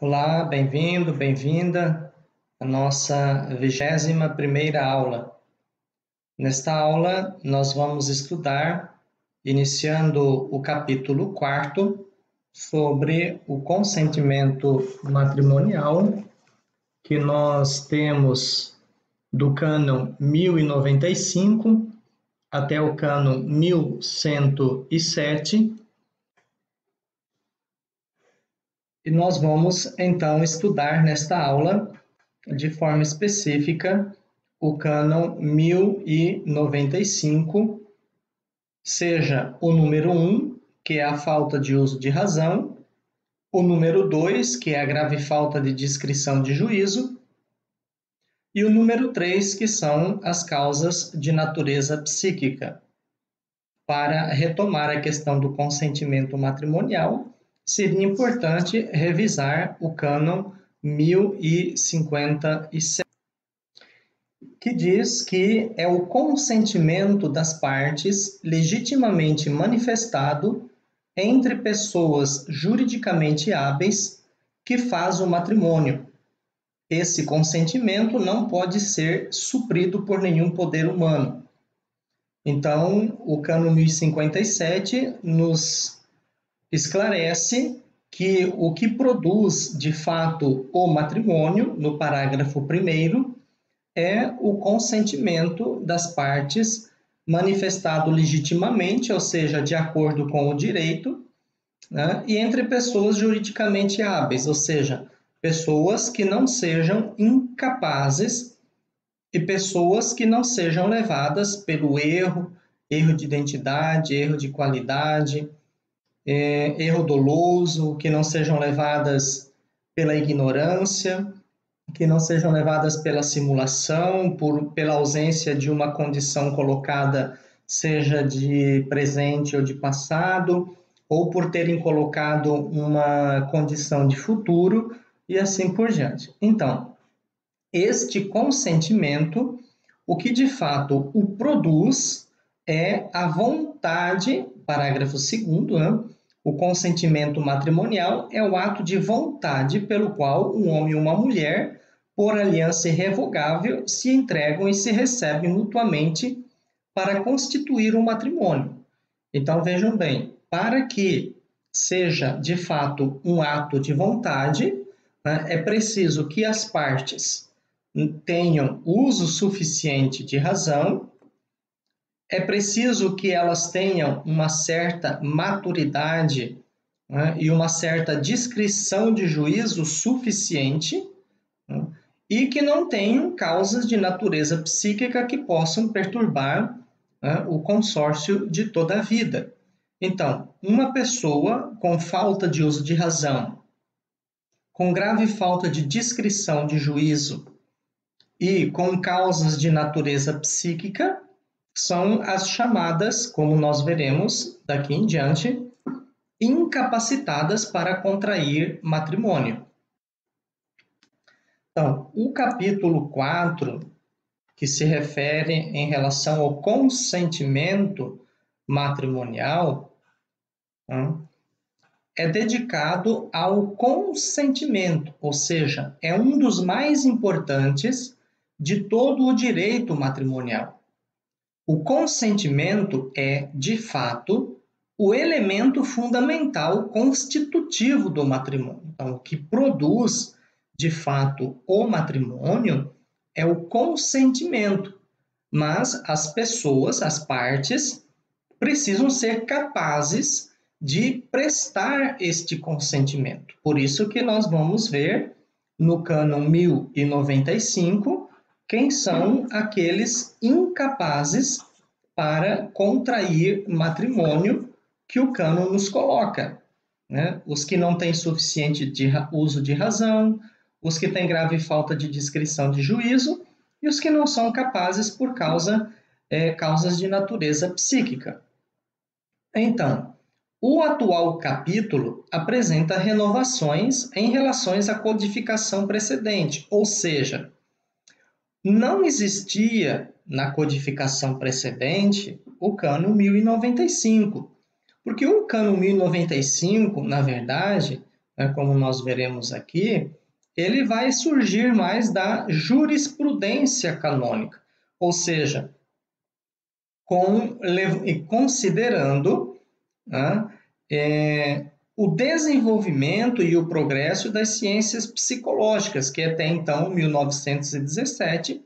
Olá, bem-vindo, bem-vinda à nossa 21ª aula. Nesta aula, nós vamos estudar, iniciando o capítulo 4, sobre o consentimento matrimonial, que nós temos do cânon 1095 até o cânon 1107. E nós vamos, então, estudar nesta aula, de forma específica, o cânon 1095, seja o número 1, que é a falta de uso de razão, o número 2, que é a grave falta de discrição de juízo, e o número 3, que são as causas de natureza psíquica. Para retomar a questão do consentimento matrimonial, seria importante revisar o cânon 1057, que diz que é o consentimento das partes legitimamente manifestado entre pessoas juridicamente hábeis que faz o matrimônio. Esse consentimento não pode ser suprido por nenhum poder humano. Então, o cânon 1057 nos esclarece que o que produz, de fato, o matrimônio, no parágrafo 1º, é o consentimento das partes manifestado legitimamente, ou seja, de acordo com o direito, né, e entre pessoas juridicamente hábeis, ou seja, pessoas que não sejam incapazes e pessoas que não sejam levadas pelo erro de identidade, erro de qualidade, erro doloso, que não sejam levadas pela ignorância, que não sejam levadas pela simulação, pela ausência de uma condição colocada, seja de presente ou de passado, ou por terem colocado uma condição de futuro, e assim por diante. Então, este consentimento, o que de fato o produz é a vontade, parágrafo 2º, né? O consentimento matrimonial é o ato de vontade pelo qual um homem e uma mulher, por aliança irrevogável, se entregam e se recebem mutuamente para constituir um matrimônio. Então, vejam bem, para que seja de fato um ato de vontade, né, é preciso que as partes tenham uso suficiente de razão, é preciso que elas tenham uma certa maturidade, né, e uma certa discrição de juízo suficiente, né, e que não tenham causas de natureza psíquica que possam perturbar, né, o consórcio de toda a vida. Então, uma pessoa com falta de uso de razão, com grave falta de discrição de juízo e com causas de natureza psíquica, são as chamadas, como nós veremos daqui em diante, incapacitadas para contrair matrimônio. Então, o capítulo 4, que se refere em relação ao consentimento matrimonial, é dedicado ao consentimento, ou seja, é um dos mais importantes de todo o direito matrimonial. O consentimento é, de fato, o elemento fundamental constitutivo do matrimônio. Então, o que produz, de fato, o matrimônio é o consentimento. Mas as pessoas, as partes, precisam ser capazes de prestar este consentimento. Por isso que nós vamos ver no cânon 1095 quem são aqueles incapazes para contrair matrimônio que o cânon nos coloca, né? Os que não têm suficiente uso de razão, os que têm grave falta de discrição de juízo e os que não são capazes por causas de natureza psíquica. Então, o atual capítulo apresenta renovações em relação à codificação precedente, ou seja, não existia na codificação precedente o cânon 1095, porque o cânon 1095, na verdade, né, como nós veremos aqui, ele vai surgir mais da jurisprudência canônica, ou seja, considerando, né, o desenvolvimento e o progresso das ciências psicológicas, que até então, 1917,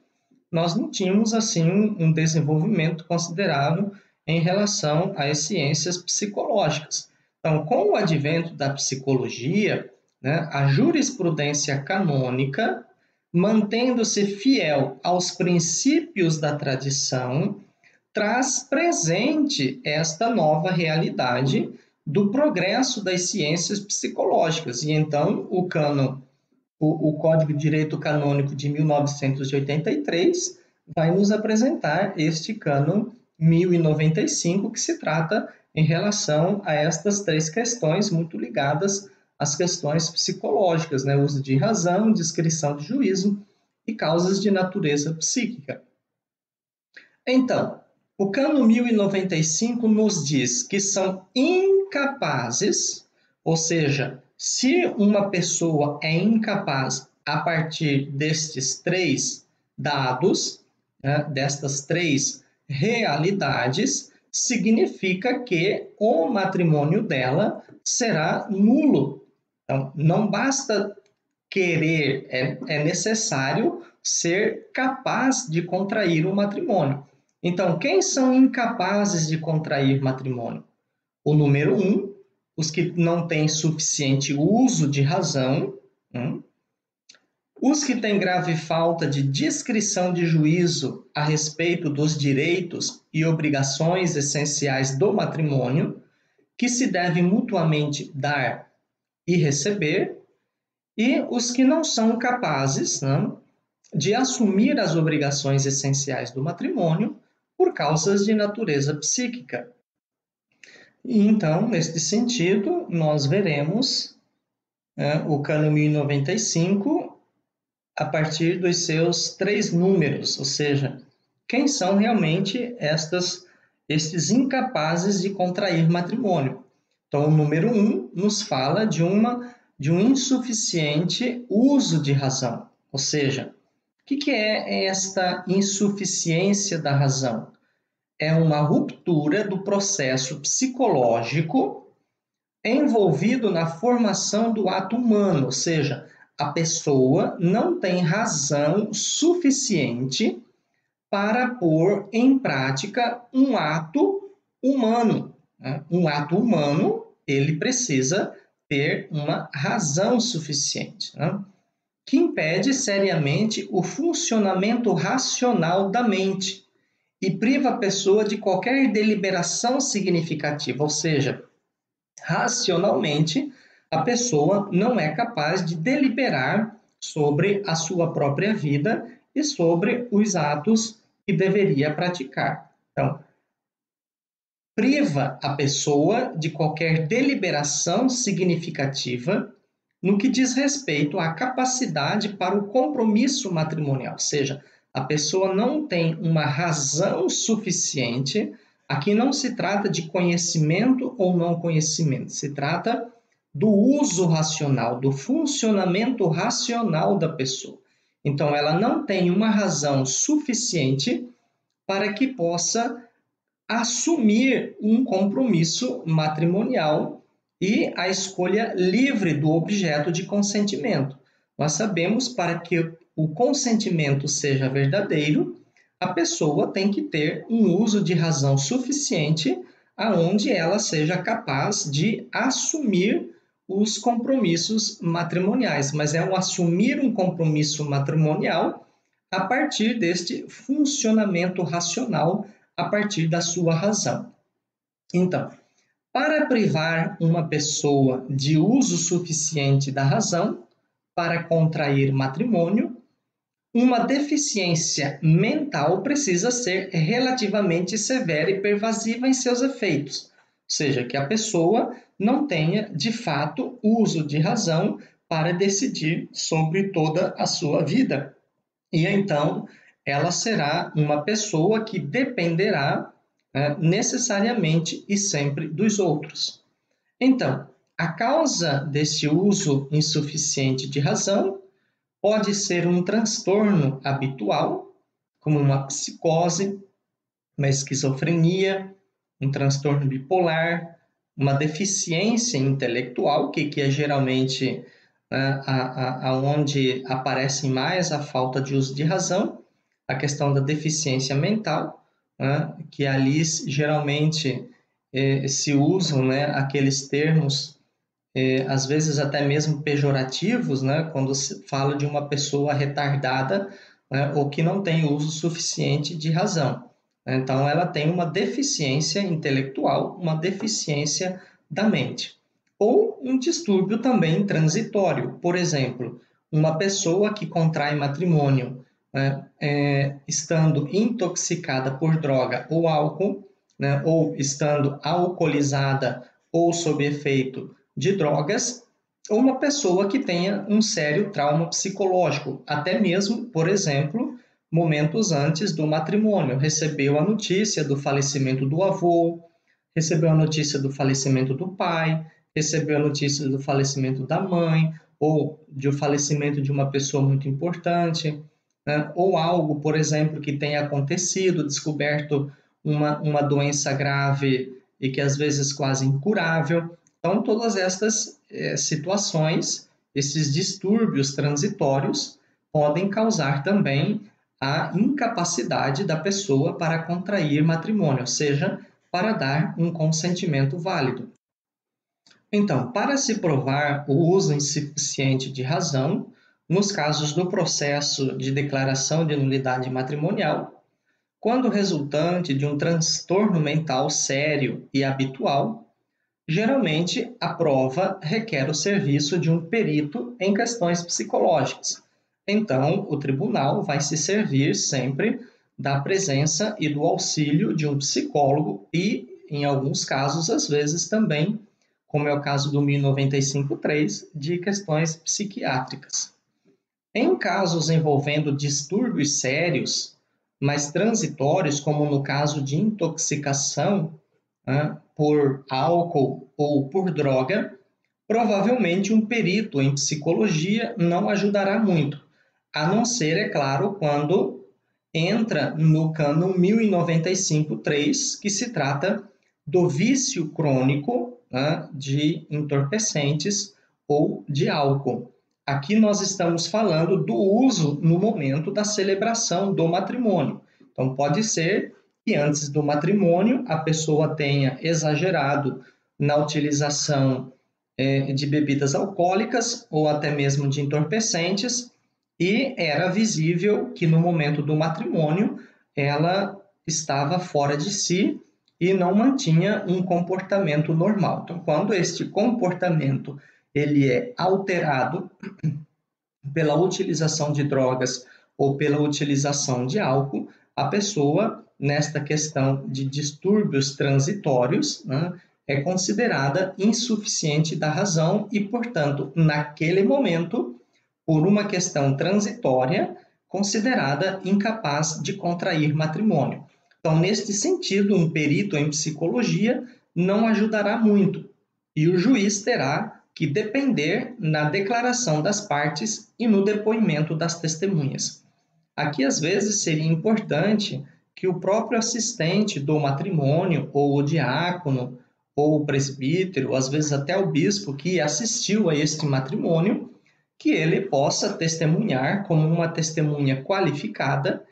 nós não tínhamos assim um desenvolvimento considerável em relação às ciências psicológicas. Então, com o advento da psicologia, né, a jurisprudência canônica, mantendo-se fiel aos princípios da tradição, traz presente esta nova realidade do progresso das ciências psicológicas. E então o Código de Direito Canônico de 1983 vai nos apresentar este cânon 1095, que se trata em relação a estas três questões muito ligadas às questões psicológicas, né? Uso de razão, descrição de juízo e causas de natureza psíquica. Então, o cânon 1095 nos diz que são incapazes, ou seja, se uma pessoa é incapaz a partir destes três dados, né, destas três realidades, significa que o matrimônio dela será nulo. Então, não basta querer, é necessário ser capaz de contrair o matrimônio. Então, quem são incapazes de contrair matrimônio? O número 1, os que não têm suficiente uso de razão, os que têm grave falta de discrição de juízo a respeito dos direitos e obrigações essenciais do matrimônio, que se devem mutuamente dar e receber, e os que não são capazes, né, de assumir as obrigações essenciais do matrimônio por causas de natureza psíquica. E então, neste sentido, nós veremos o cânon 1095 a partir dos seus três números, ou seja, quem são realmente estes incapazes de contrair matrimônio. Então, o número 1 nos fala de um insuficiente uso de razão, ou seja, o que é esta insuficiência da razão? É uma ruptura do processo psicológico envolvido na formação do ato humano, ou seja, a pessoa não tem razão suficiente para pôr em prática um ato humano. Né? Um ato humano, ele precisa ter uma razão suficiente, né? Que impede seriamente o funcionamento racional da mente e priva a pessoa de qualquer deliberação significativa, ou seja, racionalmente, a pessoa não é capaz de deliberar sobre a sua própria vida e sobre os atos que deveria praticar. Então, priva a pessoa de qualquer deliberação significativa no que diz respeito à capacidade para o compromisso matrimonial, ou seja, a pessoa não tem uma razão suficiente. Aqui não se trata de conhecimento ou não conhecimento, se trata do uso racional, do funcionamento racional da pessoa. Então, ela não tem uma razão suficiente para que possa assumir um compromisso matrimonial e a escolha livre do objeto de consentimento. Nós sabemos, para que o consentimento seja verdadeiro, a pessoa tem que ter um uso de razão suficiente aonde ela seja capaz de assumir os compromissos matrimoniais, mas é um assumir um compromisso matrimonial a partir deste funcionamento racional, a partir da sua razão. Então, para privar uma pessoa de uso suficiente da razão para contrair matrimônio, uma deficiência mental precisa ser relativamente severa e pervasiva em seus efeitos, ou seja, que a pessoa não tenha, de fato, uso de razão para decidir sobre toda a sua vida. E então, ela será uma pessoa que dependerá necessariamente e sempre dos outros. Então, A causa desse uso insuficiente de razão pode ser um transtorno habitual, como uma psicose, uma esquizofrenia, um transtorno bipolar, uma deficiência intelectual, que é geralmente aonde aparece mais a falta de uso de razão, a questão da deficiência mental, que ali geralmente se usam aqueles termos, às vezes até mesmo pejorativos, quando se fala de uma pessoa retardada, ou que não tem uso suficiente de razão. Então, ela tem uma deficiência intelectual, uma deficiência da mente. Ou um distúrbio também transitório. Por exemplo, uma pessoa que contrai matrimônio estando intoxicada por droga ou álcool, ou estando alcoolizada ou sob efeito de drogas, ou uma pessoa que tenha um sério trauma psicológico, até mesmo, por exemplo, momentos antes do matrimônio, recebeu a notícia do falecimento do avô, recebeu a notícia do falecimento do pai, recebeu a notícia do falecimento da mãe, ou do falecimento de uma pessoa muito importante, ou algo, por exemplo, que tenha acontecido, descoberto uma doença grave e que às vezes quase incurável. Então, todas estas situações, esses distúrbios transitórios, podem causar também a incapacidade da pessoa para contrair matrimônio, ou seja, para dar um consentimento válido. Então, para se provar o uso insuficiente de razão, nos casos do processo de declaração de nulidade matrimonial, quando resultante de um transtorno mental sério e habitual, geralmente a prova requer o serviço de um perito em questões psicológicas. Então, o tribunal vai se servir sempre da presença e do auxílio de um psicólogo e, em alguns casos, às vezes também, como é o caso do 1095-3, de questões psiquiátricas. Em casos envolvendo distúrbios sérios, mas transitórios, como no caso de intoxicação por álcool ou por droga, provavelmente um perito em psicologia não ajudará muito, a não ser, é claro, quando entra no cânon 1095-3, que se trata do vício crônico de entorpecentes ou de álcool. Aqui nós estamos falando do uso no momento da celebração do matrimônio. Então, pode ser que antes do matrimônio a pessoa tenha exagerado na utilização de bebidas alcoólicas ou até mesmo de entorpecentes, e era visível que no momento do matrimônio ela estava fora de si e não mantinha um comportamento normal. Então, quando este comportamento ele é alterado pela utilização de drogas ou pela utilização de álcool, a pessoa, nesta questão de distúrbios transitórios, é considerada insuficiente da razão e, portanto, naquele momento, por uma questão transitória, considerada incapaz de contrair matrimônio. Então, neste sentido, um perito em psicologia não ajudará muito e o juiz terá que depender na declaração das partes e no depoimento das testemunhas. Aqui, às vezes, seria importante que o próprio assistente do matrimônio, ou o diácono, ou o presbítero, às vezes até o bispo que assistiu a este matrimônio, que ele possa testemunhar como uma testemunha qualificada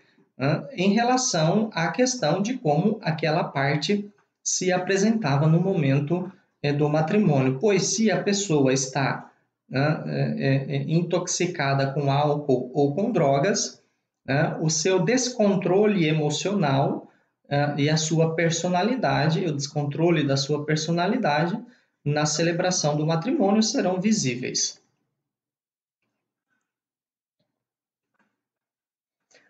em relação à questão de como aquela parte se apresentava no momento do matrimônio, pois se a pessoa está intoxicada com álcool ou com drogas, o seu descontrole emocional e a sua personalidade, o descontrole da sua personalidade na celebração do matrimônio serão visíveis.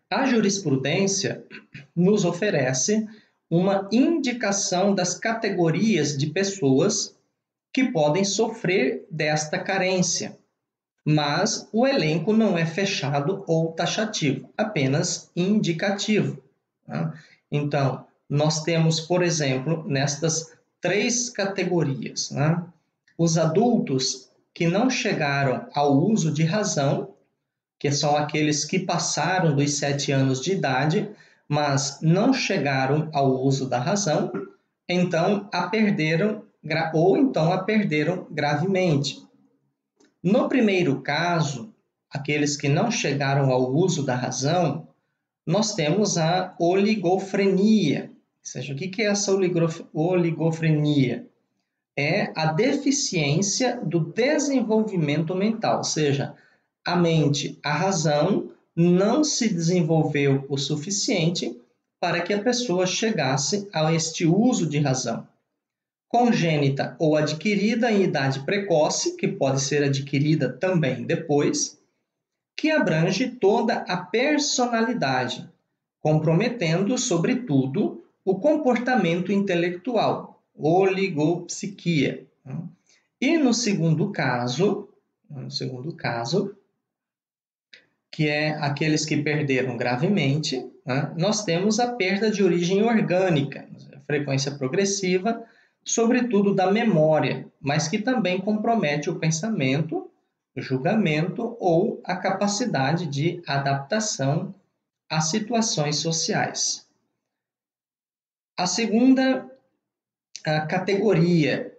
A jurisprudência nos oferece uma indicação das categorias de pessoas que podem sofrer desta carência, mas o elenco não é fechado ou taxativo, apenas indicativo. Então, nós temos, por exemplo, nestas 3 categorias, os adultos que não chegaram ao uso de razão, que são aqueles que passaram dos 7 anos de idade, mas não chegaram ao uso da razão, então a perderam ou então a perderam gravemente. No primeiro caso, aqueles que não chegaram ao uso da razão, nós temos a oligofrenia. Ou seja, o que é essa oligofrenia? É a deficiência do desenvolvimento mental, ou seja, a mente, a razão, não se desenvolveu o suficiente para que a pessoa chegasse a este uso de razão. Congênita ou adquirida em idade precoce, que pode ser adquirida também depois, que abrange toda a personalidade, comprometendo, sobretudo, o comportamento intelectual, oligopsiquia. E no segundo caso, que é aqueles que perderam gravemente, nós temos a perda de origem orgânica, frequência progressiva, sobretudo da memória, mas que também compromete o pensamento, o julgamento ou a capacidade de adaptação a situações sociais. A segunda categoria,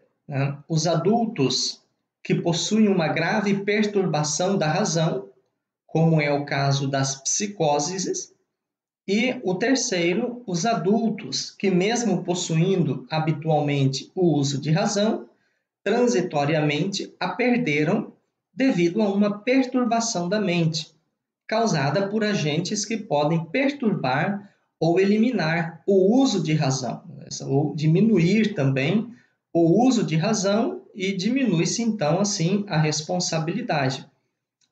os adultos que possuem uma grave perturbação da razão, como é o caso das psicoses, e o terceiro, os adultos que, mesmo possuindo habitualmente o uso de razão, transitoriamente a perderam devido a uma perturbação da mente, causada por agentes que podem perturbar ou eliminar o uso de razão, ou diminuir também o uso de razão e diminui-se então assim a responsabilidade,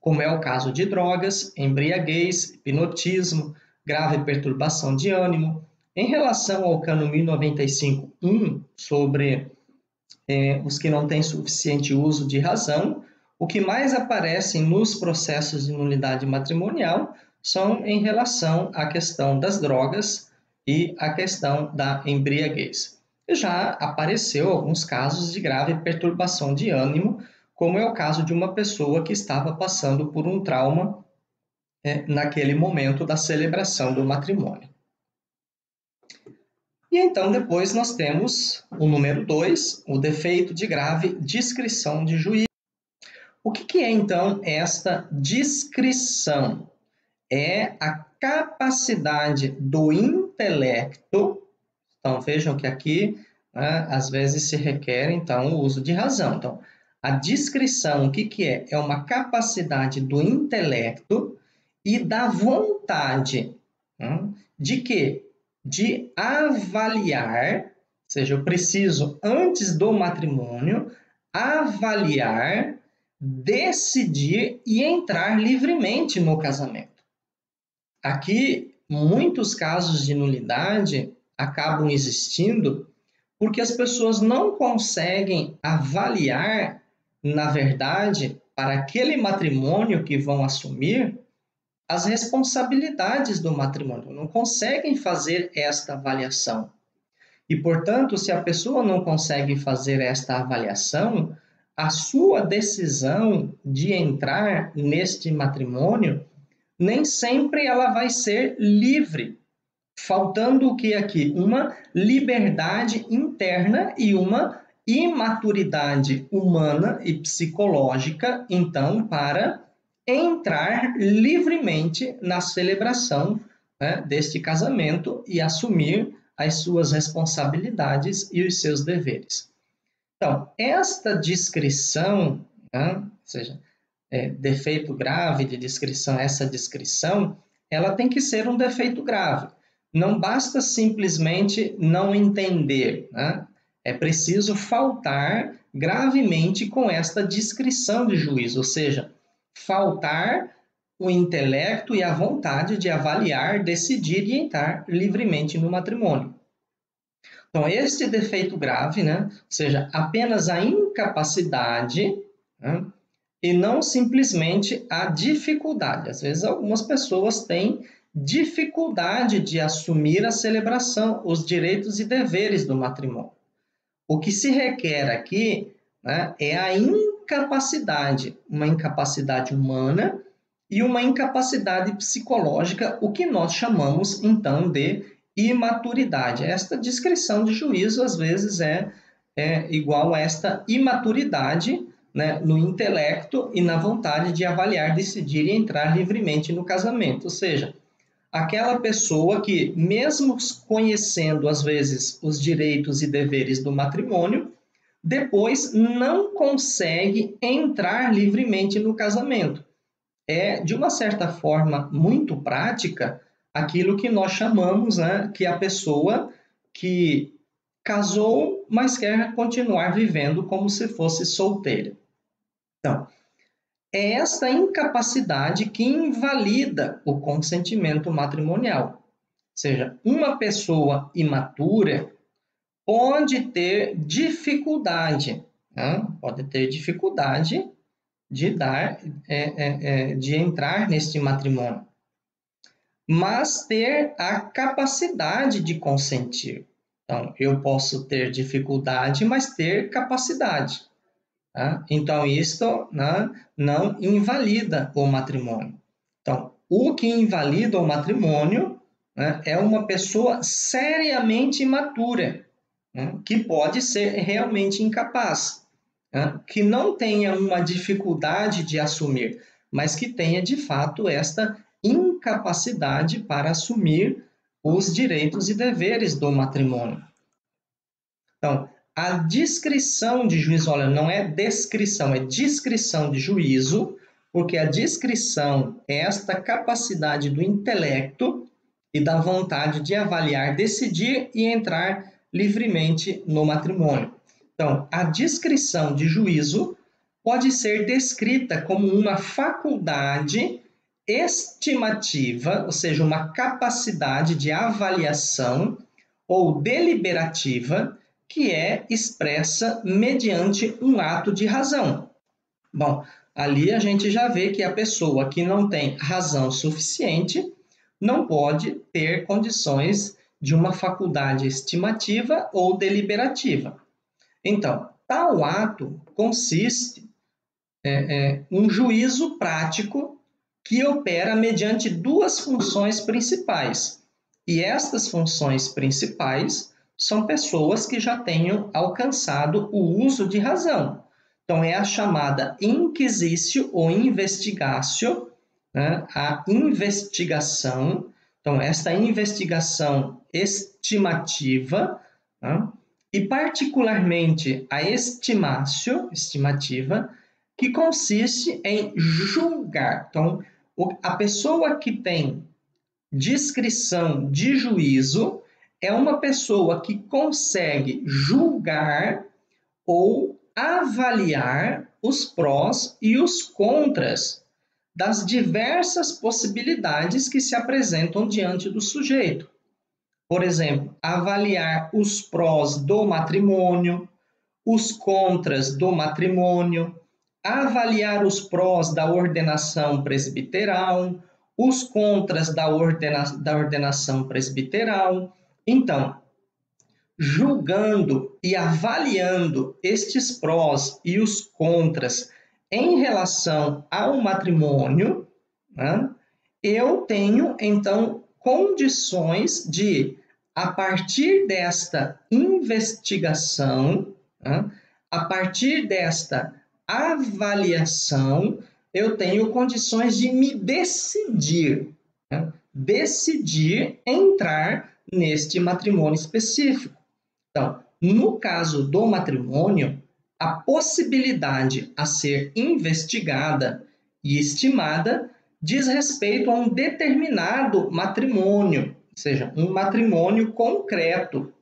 como é o caso de drogas, embriaguez, hipnotismo, grave perturbação de ânimo. Em relação ao cano 1095.1 sobre os que não têm suficiente uso de razão, o que mais aparece nos processos de nulidade matrimonial são em relação à questão das drogas e à questão da embriaguez. Já apareceu alguns casos de grave perturbação de ânimo, como é o caso de uma pessoa que estava passando por um trauma naquele momento da celebração do matrimônio. E então depois nós temos o número 2, o defeito de grave discrição de juízo. O que é então esta discrição? É a capacidade do intelecto, então vejam que aqui às vezes se requer então o uso de razão. Então, a discrição, o que é? É uma capacidade do intelecto e da vontade de quê? De avaliar, ou seja, eu preciso, antes do matrimônio, avaliar, decidir e entrar livremente no casamento. Aqui, muitos casos de nulidade acabam existindo porque as pessoas não conseguem avaliar, na verdade, para aquele matrimônio que vão assumir, as responsabilidades do matrimônio, não conseguem fazer esta avaliação. E, portanto, se a pessoa não consegue fazer esta avaliação, a sua decisão de entrar neste matrimônio, nem sempre ela vai ser livre, faltando o que aqui? Uma liberdade interna e uma imaturidade humana e psicológica, então, para entrar livremente na celebração deste casamento e assumir as suas responsabilidades e os seus deveres. Então, esta discrição, ou seja, defeito grave de discrição, essa discrição, ela tem que ser um defeito grave. Não basta simplesmente não entender, é preciso faltar gravemente com esta discrição de juízo, ou seja, faltar o intelecto e a vontade de avaliar, decidir e entrar livremente no matrimônio. Então, este defeito grave, ou seja, apenas a incapacidade, e não simplesmente a dificuldade. Às vezes, algumas pessoas têm dificuldade de assumir a celebração, os direitos e deveres do matrimônio. O que se requer aqui né, é a incapacidade, uma incapacidade humana e uma incapacidade psicológica, o que nós chamamos, então, de imaturidade. Esta descrição de juízo, às vezes, é igual a esta imaturidade, né, no intelecto e na vontade de avaliar, decidir e entrar livremente no casamento. Ou seja, aquela pessoa que, mesmo conhecendo, às vezes, os direitos e deveres do matrimônio, depois não consegue entrar livremente no casamento. É, de uma certa forma, muito prática, aquilo que nós chamamos, né, que a pessoa que casou, mas quer continuar vivendo como se fosse solteira. Então, é esta incapacidade que invalida o consentimento matrimonial. Ou seja, uma pessoa imatura pode ter dificuldade, né? Pode ter dificuldade de de entrar neste matrimônio, mas ter a capacidade de consentir. Então, eu posso ter dificuldade, mas ter capacidade. Tá? Então, isto, né, não invalida o matrimônio. Então, o que invalida o matrimônio, né, é uma pessoa seriamente imatura, né, que pode ser realmente incapaz, né, que não tenha uma dificuldade de assumir, mas que tenha, de fato, esta incapacidade para assumir os direitos e deveres do matrimônio. Então, a descrição de juízo, olha, não é descrição, é descrição de juízo, porque a descrição é esta capacidade do intelecto e da vontade de avaliar, decidir e entrar livremente no matrimônio. Então, a descrição de juízo pode ser descrita como uma faculdade estimativa, ou seja, uma capacidade de avaliação ou deliberativa que é expressa mediante um ato de razão. Bom, ali a gente já vê que a pessoa que não tem razão suficiente não pode ter condições de uma faculdade estimativa ou deliberativa. Então, tal ato consiste um juízo prático que opera mediante duas funções principais. E estas funções principais são pessoas que já tenham alcançado o uso de razão. Então, é a chamada inquisitio ou investigatio, né? A investigação. Então, esta investigação estimativa, né? E particularmente a estimatio, estimativa, que consiste em julgar. Então, a pessoa que tem discrição de juízo é uma pessoa que consegue julgar ou avaliar os prós e os contras das diversas possibilidades que se apresentam diante do sujeito. Por exemplo, avaliar os prós do matrimônio, os contras do matrimônio, avaliar os prós da ordenação presbiteral, os contras da ordenação presbiteral. Então, julgando e avaliando estes prós e os contras em relação ao matrimônio, né, eu tenho, então, condições de, a partir desta investigação, né, a partir desta avaliação, eu tenho condições de me decidir, né, decidir entrar neste matrimônio específico. Então, no caso do matrimônio, a possibilidade a ser investigada e estimada diz respeito a um determinado matrimônio, ou seja, um matrimônio concreto,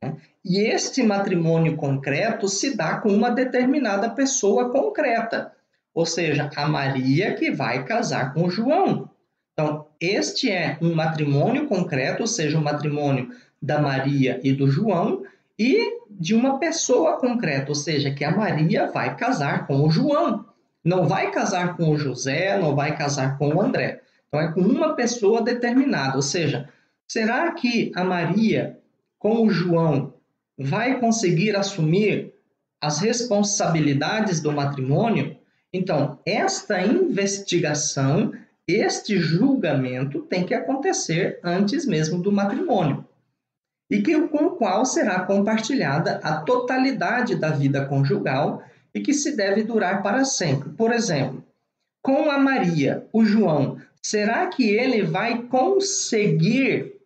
né? E este matrimônio concreto se dá com uma determinada pessoa concreta, ou seja, a Maria que vai casar com o João. Então, este é um matrimônio concreto, ou seja, um matrimônio da Maria e do João, e de uma pessoa concreta, ou seja, que a Maria vai casar com o João. Não vai casar com o José, não vai casar com o André. Então, é com uma pessoa determinada. Ou seja, será que a Maria com o João vai conseguir assumir as responsabilidades do matrimônio, então, esta investigação, este julgamento tem que acontecer antes mesmo do matrimônio, e com o qual será compartilhada a totalidade da vida conjugal e que se deve durar para sempre. Por exemplo, com a Maria, o João, será que ele vai conseguir,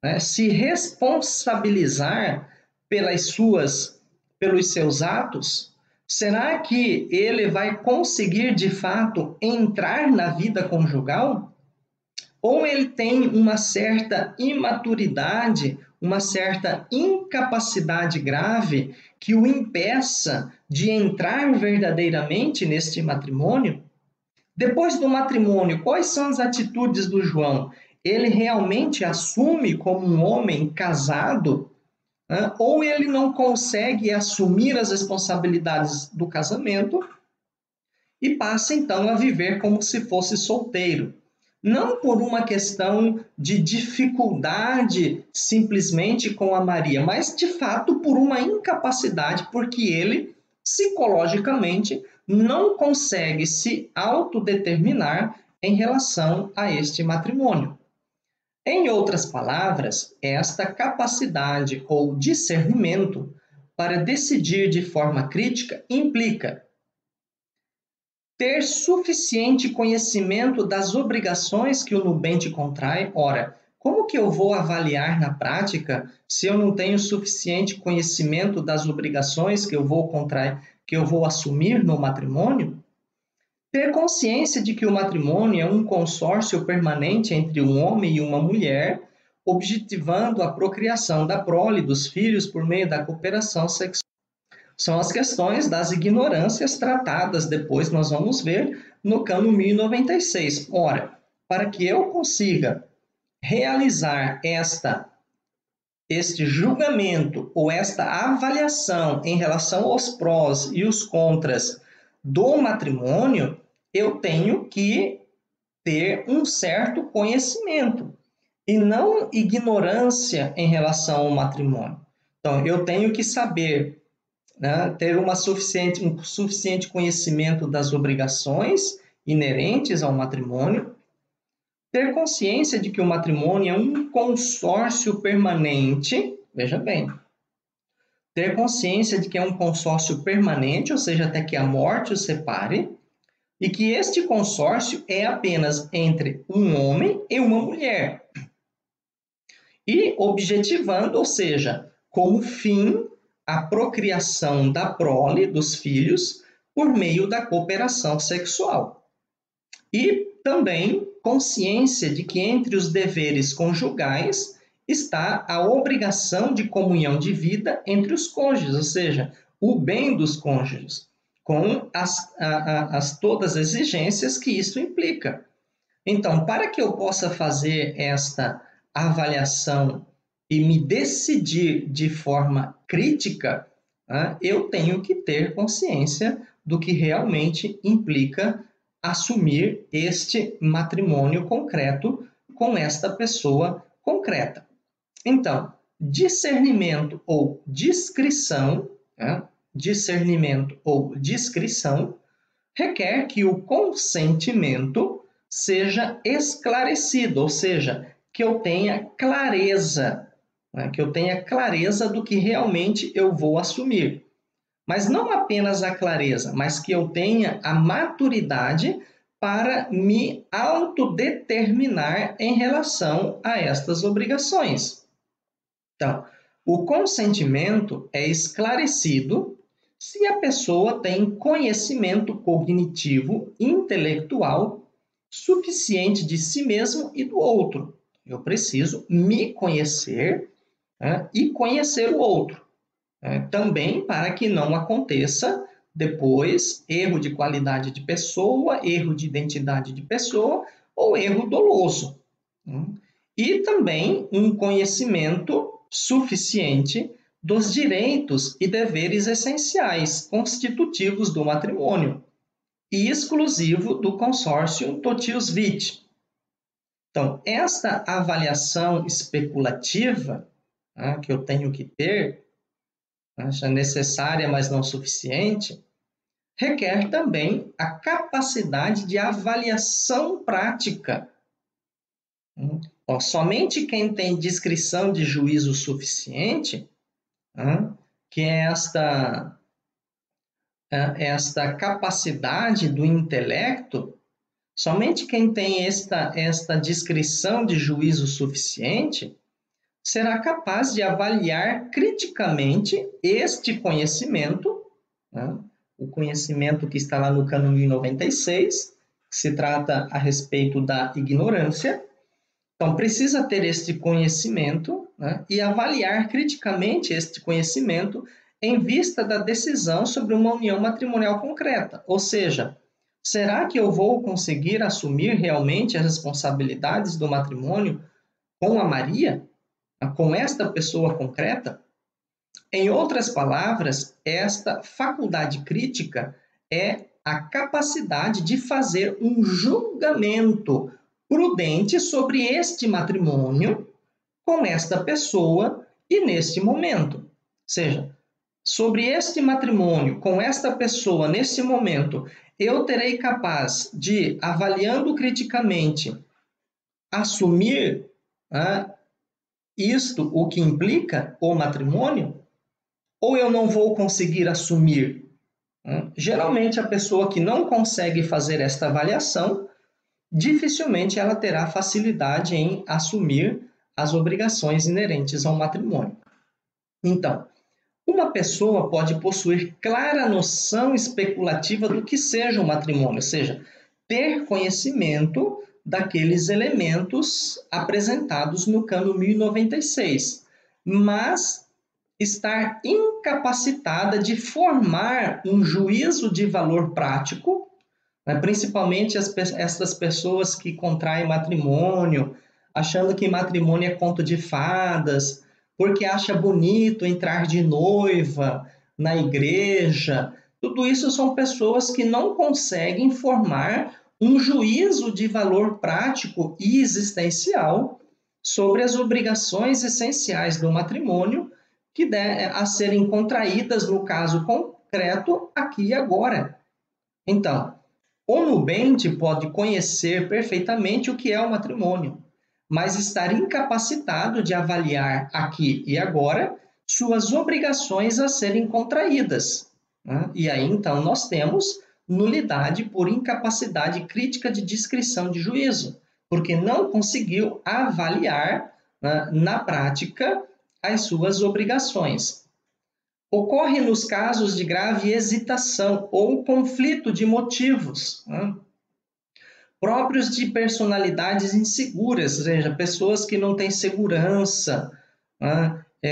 né, se responsabilizar pelos seus atos? Será que ele vai conseguir, de fato, entrar na vida conjugal? Ou ele tem uma certa imaturidade, uma certa incapacidade grave que o impeça de entrar verdadeiramente neste matrimônio? Depois do matrimônio, quais são as atitudes do João? Ele realmente assume como um homem casado? Né? Ou ele não consegue assumir as responsabilidades do casamento e passa então a viver como se fosse solteiro? Não por uma questão de dificuldade simplesmente com a Maria, mas de fato por uma incapacidade, porque ele psicologicamente não consegue se autodeterminar em relação a este matrimônio. Em outras palavras, esta capacidade ou discernimento para decidir de forma crítica implica ter suficiente conhecimento das obrigações que o nubente contrai. Ora, como que eu vou avaliar na prática se eu não tenho suficiente conhecimento das obrigações que eu vou contrair, que eu vou assumir no matrimônio? Ter consciência de que o matrimônio é um consórcio permanente entre um homem e uma mulher, objetivando a procriação da prole dos filhos por meio da cooperação sexual. São as questões das ignorâncias tratadas depois, nós vamos ver, no cano 1096. Ora, para que eu consiga realizar este julgamento ou esta avaliação em relação aos prós e os contras do matrimônio, eu tenho que ter um certo conhecimento e não ignorância em relação ao matrimônio. Então, eu tenho que saber, né, ter um suficiente conhecimento das obrigações inerentes ao matrimônio, ter consciência de que o matrimônio é um consórcio permanente, veja bem, ter consciência de que é um consórcio permanente, ou seja, até que a morte o separe, e que este consórcio é apenas entre um homem e uma mulher. E objetivando, ou seja, como fim, a procriação da prole dos filhos por meio da cooperação sexual. E também consciência de que entre os deveres conjugais está a obrigação de comunhão de vida entre os cônjuges, ou seja, o bem dos cônjuges, com todas as exigências que isso implica. Então, para que eu possa fazer esta avaliação e me decidir de forma crítica, eu tenho que ter consciência do que realmente implica assumir este matrimônio concreto com esta pessoa concreta. Então, discernimento ou discrição, requer que o consentimento seja esclarecido, ou seja, que eu tenha clareza, do que realmente eu vou assumir. Mas não apenas a clareza, mas que eu tenha a maturidade para me autodeterminar em relação a estas obrigações. Então, o consentimento é esclarecido se a pessoa tem conhecimento cognitivo, intelectual, suficiente de si mesmo e do outro. Eu preciso me conhecer, e conhecer o outro. Também para que não aconteça depois erro de qualidade de pessoa, erro de identidade de pessoa ou erro doloso. E também um conhecimento suficiente dos direitos e deveres essenciais constitutivos do matrimônio e exclusivo do consórcio totius vitae. Então, esta avaliação especulativa, que eu tenho que ter acha necessária, mas não suficiente, requer também a capacidade de avaliação prática. Então, somente quem tem discrição de juízo suficiente, que é esta capacidade do intelecto, somente quem tem esta discrição de juízo suficiente será capaz de avaliar criticamente este conhecimento, o conhecimento que está lá no Cânone 96, que se trata a respeito da ignorância. Então, precisa ter este conhecimento, e avaliar criticamente este conhecimento em vista da decisão sobre uma união matrimonial concreta. Ou seja, será que eu vou conseguir assumir realmente as responsabilidades do matrimônio com a Maria? Com esta pessoa concreta? Em outras palavras, esta faculdade crítica é a capacidade de fazer um julgamento prudente sobre este matrimônio com esta pessoa e neste momento. Ou seja, sobre este matrimônio com esta pessoa neste momento, eu terei capaz de, avaliando criticamente, assumir isto, o que implica o matrimônio, ou eu não vou conseguir assumir? Geralmente, a pessoa que não consegue fazer esta avaliação, dificilmente ela terá facilidade em assumir as obrigações inerentes ao matrimônio. Então, uma pessoa pode possuir clara noção especulativa do que seja o matrimônio, ou seja, ter conhecimento daqueles elementos apresentados no Cânone 1096, mas estar incapacitada de formar um juízo de valor prático, principalmente essas pessoas que contraem matrimônio, achando que matrimônio é conto de fadas, porque acha bonito entrar de noiva na igreja. Tudo isso são pessoas que não conseguem formar um juízo de valor prático e existencial sobre as obrigações essenciais do matrimônio que a serem contraídas, no caso concreto, aqui e agora. Então, o nubente pode conhecer perfeitamente o que é o matrimônio, mas estar incapacitado de avaliar aqui e agora suas obrigações a serem contraídas. E aí, então, nós temos nulidade por incapacidade crítica de discrição de juízo, porque não conseguiu avaliar, na prática, as suas obrigações. Ocorre nos casos de grave hesitação ou conflito de motivos, próprios de personalidades inseguras, ou seja, pessoas que não têm segurança,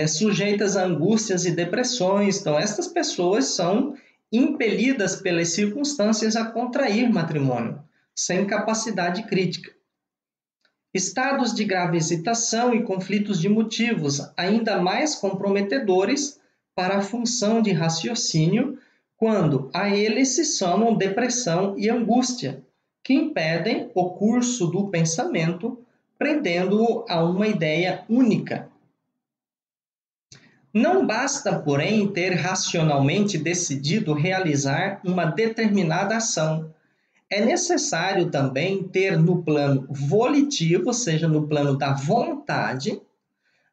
sujeitas a angústias e depressões. Então, essas pessoas são impelidas pelas circunstâncias a contrair matrimônio, sem capacidade crítica. Estados de grave hesitação e conflitos de motivos, ainda mais comprometedores para a função de raciocínio, quando a eles se somam depressão e angústia, que impedem o curso do pensamento, prendendo-o a uma ideia única. Não basta, porém, ter racionalmente decidido realizar uma determinada ação. É necessário também ter no plano volitivo, ou seja, no plano da vontade,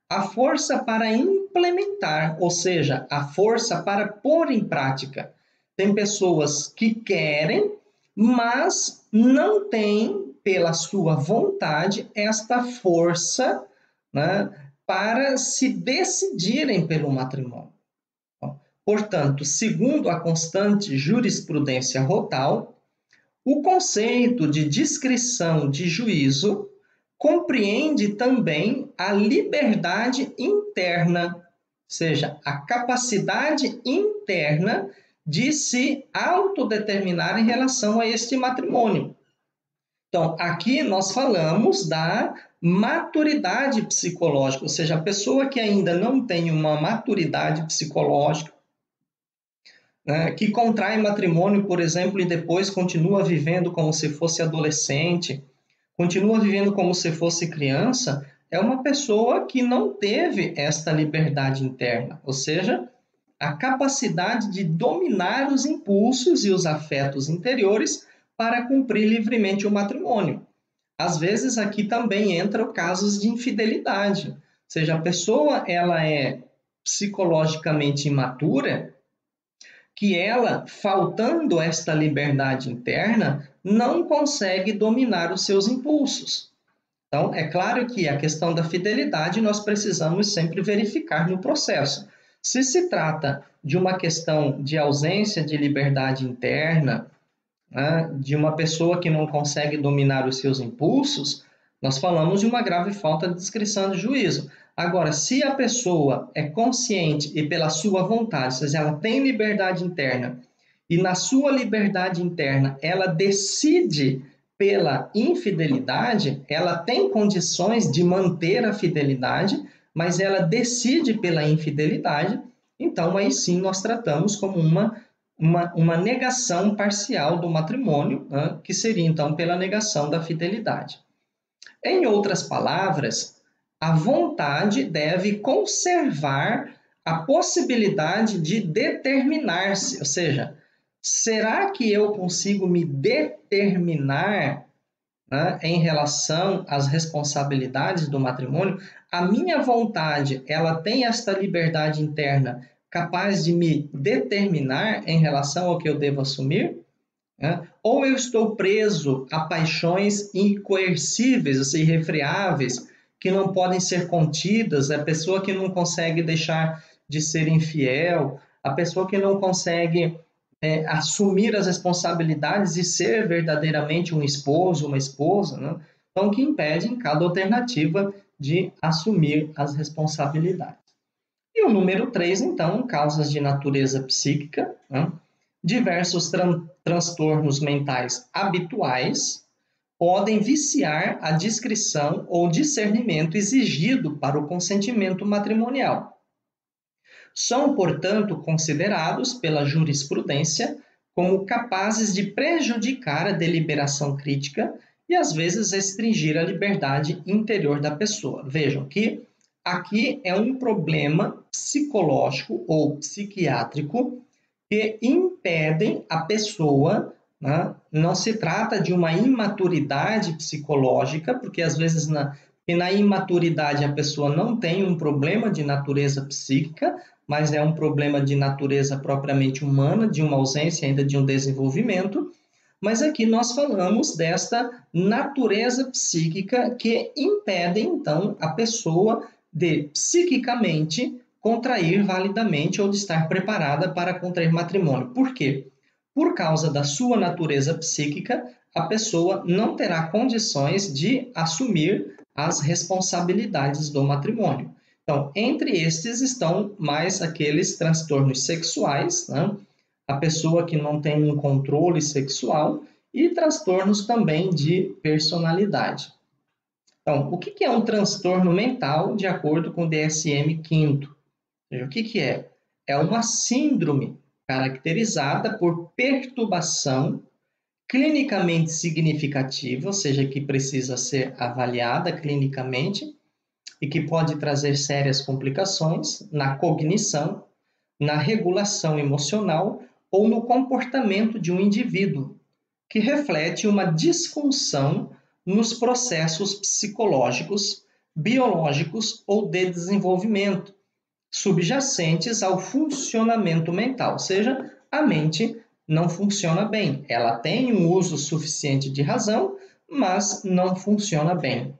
a força para implementar, ou seja, a força para pôr em prática. Tem pessoas que querem, mas não têm, pela sua vontade, esta força, para se decidirem pelo matrimônio. Portanto, segundo a constante jurisprudência Rothal, o conceito de discrição de juízo compreende também a liberdade interna, ou seja, a capacidade interna de se autodeterminar em relação a este matrimônio. Então, aqui nós falamos da maturidade psicológica, ou seja, a pessoa que ainda não tem uma maturidade psicológica, que contrai matrimônio, por exemplo, e depois continua vivendo como se fosse adolescente, continua vivendo como se fosse criança, é uma pessoa que não teve esta liberdade interna, ou seja, a capacidade de dominar os impulsos e os afetos interiores para cumprir livremente o matrimônio. Às vezes aqui também entram casos de infidelidade, ou seja, a pessoa ela é psicologicamente imatura, que ela, faltando esta liberdade interna, não consegue dominar os seus impulsos. Então, é claro que a questão da fidelidade nós precisamos sempre verificar no processo. Se trata de uma questão de ausência de liberdade interna, né, de uma pessoa que não consegue dominar os seus impulsos, nós falamos de uma grave falta de discrição de juízo. Agora, se a pessoa é consciente e pela sua vontade, ou seja, ela tem liberdade interna, e na sua liberdade interna ela decide pela infidelidade, ela tem condições de manter a fidelidade, mas ela decide pela infidelidade, então aí sim nós tratamos como uma negação parcial do matrimônio, né, que seria então pela negação da fidelidade. Em outras palavras, a vontade deve conservar a possibilidade de determinar-se, ou seja, será que eu consigo me determinar, né, em relação às responsabilidades do matrimônio? A minha vontade, ela tem esta liberdade interna capaz de me determinar em relação ao que eu devo assumir? Né? Ou eu estou preso a paixões incoercíveis, assim, irrefreáveis, que não podem ser contidas, a pessoa que não consegue deixar de ser infiel, a pessoa que não consegue assumir as responsabilidades e ser verdadeiramente um esposo, uma esposa, né? Então, que impedem cada alternativa de assumir as responsabilidades. E o número 3, então, causas de natureza psíquica, né? Diversos transtornos mentais habituais podem viciar a discrição ou discernimento exigido para o consentimento matrimonial. São, portanto, considerados pela jurisprudência como capazes de prejudicar a deliberação crítica e, às vezes, restringir a liberdade interior da pessoa. Vejam que aqui é um problema psicológico ou psiquiátrico que impedem a pessoa, né? Não se trata de uma imaturidade psicológica, porque às vezes na imaturidade a pessoa não tem um problema de natureza psíquica, mas é um problema de natureza propriamente humana, de uma ausência ainda de um desenvolvimento. Mas aqui nós falamos desta natureza psíquica que impede, então, a pessoa de psiquicamente contrair validamente ou de estar preparada para contrair matrimônio. Por quê? Por causa da sua natureza psíquica, a pessoa não terá condições de assumir as responsabilidades do matrimônio. Então, entre estes estão mais aqueles transtornos sexuais, né? A pessoa que não tem um controle sexual e transtornos também de personalidade. Então, o que é um transtorno mental de acordo com o DSM-5? O que é? É uma síndrome caracterizada por perturbação clinicamente significativa, ou seja, que precisa ser avaliada clinicamente e que pode trazer sérias complicações na cognição, na regulação emocional ou no comportamento de um indivíduo, que reflete uma disfunção nos processos psicológicos, biológicos ou de desenvolvimento, subjacentes ao funcionamento mental, ou seja, a mente não funciona bem. Ela tem um uso suficiente de razão, mas não funciona bem.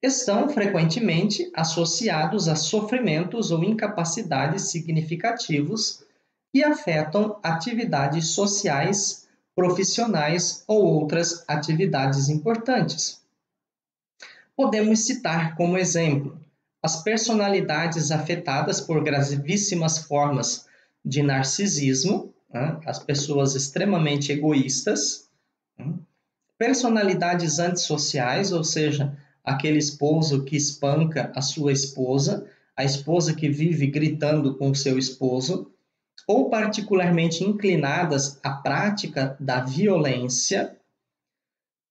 Estão frequentemente associados a sofrimentos ou incapacidades significativos que afetam atividades sociais, profissionais ou outras atividades importantes. Podemos citar como exemplo as personalidades afetadas por gravíssimas formas de narcisismo, né? As pessoas extremamente egoístas, né? Personalidades antissociais, ou seja, aquele esposo que espanca a sua esposa, a esposa que vive gritando com o seu esposo, ou particularmente inclinadas à prática da violência,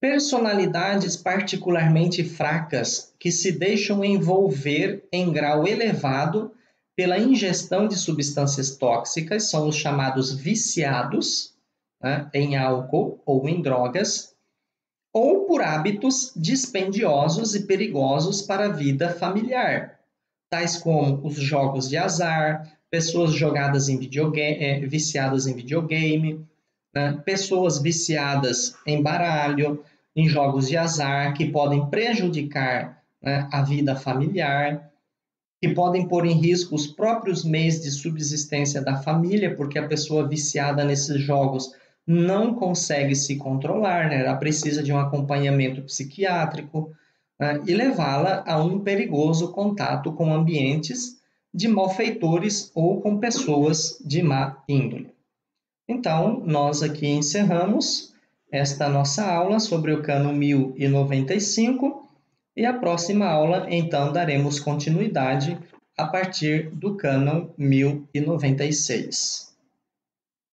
personalidades particularmente fracas que se deixam envolver em grau elevado pela ingestão de substâncias tóxicas, são os chamados viciados, né, em álcool ou em drogas, ou por hábitos dispendiosos e perigosos para a vida familiar, tais como os jogos de azar, pessoas jogadas em videogame, viciadas em videogame, né, pessoas viciadas em baralho, em jogos de azar, que podem prejudicar, né, a vida familiar, que podem pôr em risco os próprios meios de subsistência da família, porque a pessoa viciada nesses jogos não consegue se controlar, né? Ela precisa de um acompanhamento psiquiátrico, né? E levá-la a um perigoso contato com ambientes de malfeitores ou com pessoas de má índole. Então, nós aqui encerramos esta nossa aula sobre o cano 1095 e a próxima aula, então, daremos continuidade a partir do cânon 1096.